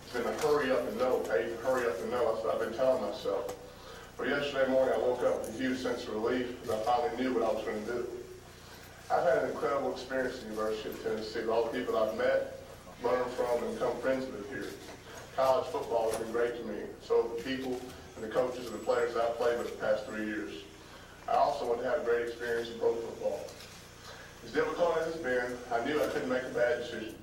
It's been a hurry up and no, Peyton, hurry up and no. That's what I've been telling myself. But yesterday morning, I woke up with a huge sense of relief because I finally knew what I was going to do. I've had an incredible experience at the University of Tennessee with all the people I've met, learned from, and become friends with here. College football has been great to me. So have the people and the coaches and the players that I've played with the past 3 years. I also want to have a great experience in pro football. As difficult as it's been, I knew I couldn't make a bad decision.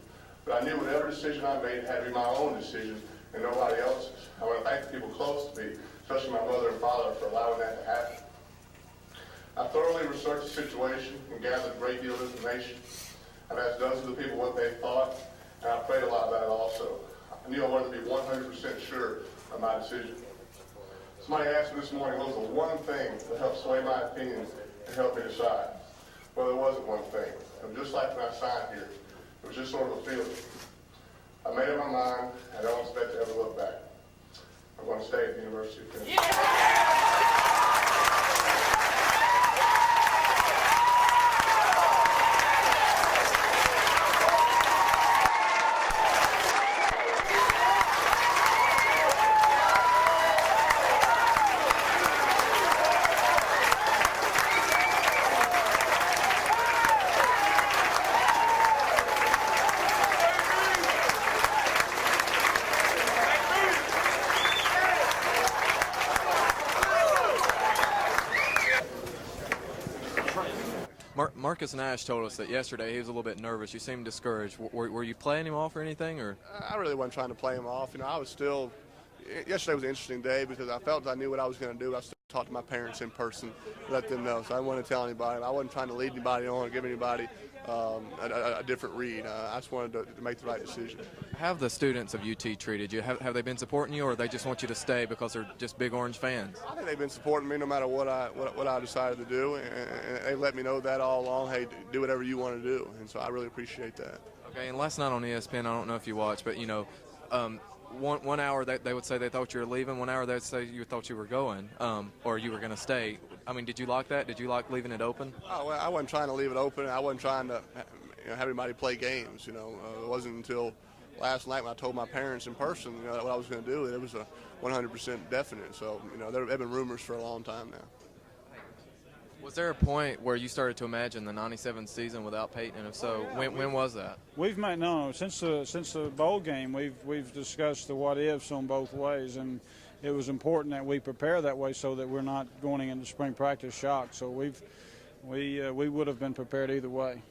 But I knew whatever decision I made had to be my own decision and nobody else's. I want to thank the people close to me, especially my mother and father, for allowing that to happen. I thoroughly researched the situation and gathered a great deal of information. I've asked dozens of people what they thought, and I prayed a lot about it also. I knew I wanted to be 100% sure of my decision. Somebody asked me this morning, what was the one thing that helped sway my opinion and help me decide? Well, there wasn't one thing. It was just like when I signed here. It was just sort of a feeling. I made up my mind, and I don't expect to ever look back. I'm going to stay at the University of Tennessee. Marcus Nash told us that yesterday he was a little bit nervous. You seemed discouraged. Were you playing him off or anything? Or I really wasn't trying to play him off. I was still – yesterday was an interesting day because I felt I knew what I was going to do. I still talked to my parents in person, let them know. So I didn't want to tell anybody. I wasn't trying to lead anybody on or give anybody a different read. I just wanted to make the right decision. How have the students of UT treated you? Have they been supporting you, or they just want you to stay because they're just big Orange fans? I think they've been supporting me no matter what I decided to do, and they let me know that all along. Hey, do whatever you want to do, and so I really appreciate that. Okay, and last night on ESPN, I don't know if you watched, but one hour they would say they thought you were leaving, 1 hour they'd say you thought you were going, or you were going to stay. I mean, did you like that? Did you like leaving it open? Oh, well, I wasn't trying to leave it open. I wasn't trying to have anybody play games. It wasn't until last night when I told my parents in person what I was going to do. It was a 100% definite. So there have been rumors for a long time now. Was there a point where you started to imagine the '97 season without Peyton? And if so, when was that? We've made since the bowl game. We've discussed the what ifs on both ways, and it was important that we prepare that way so that we're not going into spring practice shocked. So we would have been prepared either way.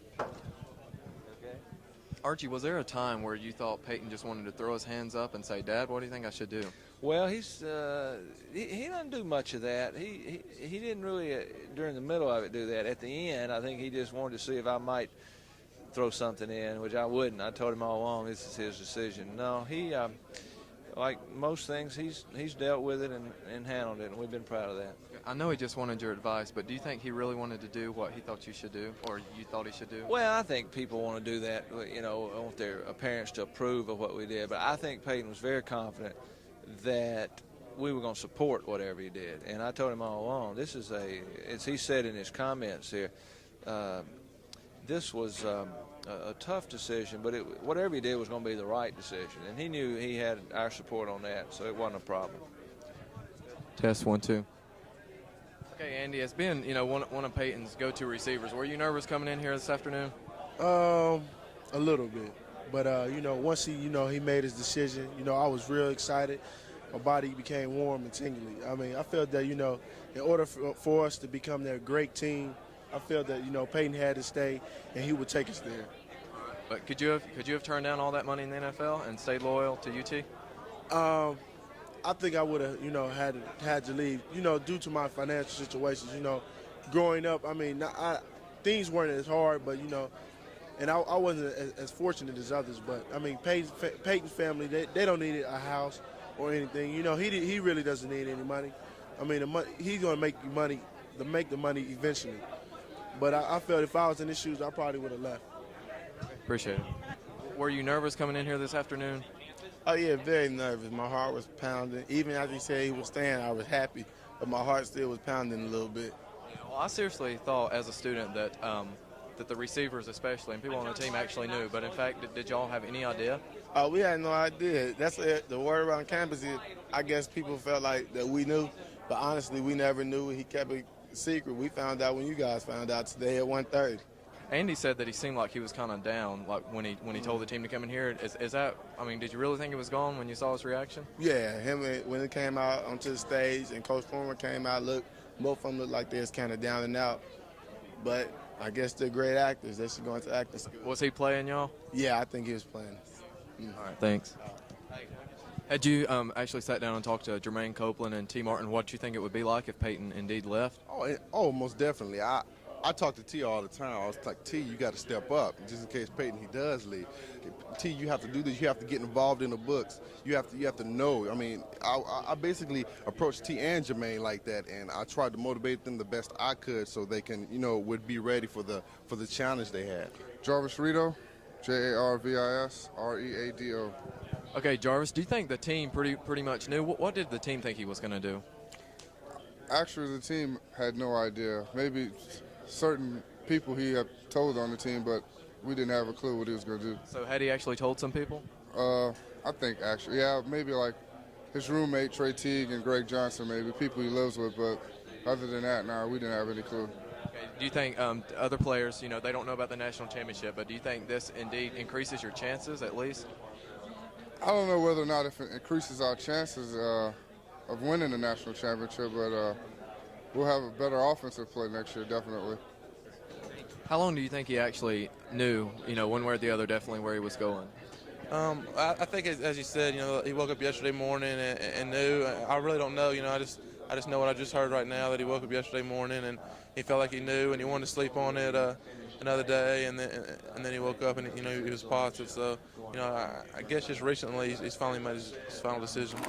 Archie, was there a time where you thought Peyton just wanted to throw his hands up and say, "Dad, what do you think I should do"? Well, he doesn't do much of that. He didn't really during the middle of it do that. At the end, I think he just wanted to see if I might throw something in, which I wouldn't. I told him all along this is his decision. No, he like most things, he's dealt with it and handled it, and we've been proud of that. I know he just wanted your advice, but do you think he really wanted to do what he thought you should do, or you thought he should do? Well, I think people want to do that. Want their parents to approve of what we did, but I think Peyton was very confident that we were going to support whatever he did. And I told him all along, this is as he said in his comments here, this was a tough decision, but whatever he did was going to be the right decision. And he knew he had our support on that, so it wasn't a problem. Test 1 2. Okay, Andy, it's been one of Peyton's go-to receivers. Were you nervous coming in here this afternoon? A little bit. But, once he made his decision, I was real excited. My body became warm and tingly. I mean, I felt that, in order for us to become that great team, I felt that, Peyton had to stay and he would take us there. But could you have turned down all that money in the NFL and stayed loyal to UT? I think I would have, had to leave, due to my financial situations. Growing up, I mean, things weren't as hard, but, and I wasn't as fortunate as others. But, I mean, Peyton's family, they don't need a house or anything. He really doesn't need any money. I mean, he's going to make the money eventually. But I felt if I was in his shoes, I probably would have left. Appreciate it. Were you nervous coming in here this afternoon? Oh, yeah, very nervous. My heart was pounding. Even after he said he was staying, I was happy, but my heart still was pounding a little bit. Well, I seriously thought as a student that that the receivers especially, and people on the team actually knew, but in fact, did y'all have any idea? We had no idea. That's it. The word around campus is, I guess people felt like that we knew, but honestly, we never knew. He kept it secret. We found out when you guys found out today at 1:30. Andy said that he seemed like he was kind of down, like when he told the team to come in here. Is that? I mean, did you really think it was gone when you saw his reaction? Yeah, him when it came out onto the stage and Coach Fulmer came out, both of them looked like they was kind of down and out. But I guess they're great actors. They should go into acting school. Was he playing y'all? Yeah, I think he was playing. All right, thanks. Had you actually sat down and talked to Jermaine Copeland and T. Martin, what you think it would be like if Peyton indeed left? Oh, most definitely. I talk to T all the time. I was like, T, you got to step up just in case Peyton he does leave. T, you have to do this. You have to get involved in the books. You have to know. I mean, I basically approached T and Jermaine like that, and I tried to motivate them the best I could so they can, would be ready for the challenge they had. Jarvis Reado, Jarvis Reado. Okay, Jarvis, do you think the team pretty much knew? What did the team think he was going to do? Actually, the team had no idea. Maybe certain people he had told on the team, but we didn't have a clue what he was going to do. So had he actually told some people? I think actually, yeah, maybe like his roommate Trey Teague and Greg Johnson, maybe people he lives with, but other than that, no, we didn't have any clue. Okay. Do you think other players, they don't know about the national championship, but do you think this indeed increases your chances at least? I don't know whether or not if it increases our chances of winning the national championship, but we'll have a better offensive play next year, definitely. How long do you think he actually knew, one way or the other, definitely where he was going? I think, as you said, he woke up yesterday morning and knew. I really don't know. I just know what I just heard right now, that he woke up yesterday morning and he felt like he knew and he wanted to sleep on it another day, and then he woke up and he was positive. So I guess just recently he's finally made his final decision.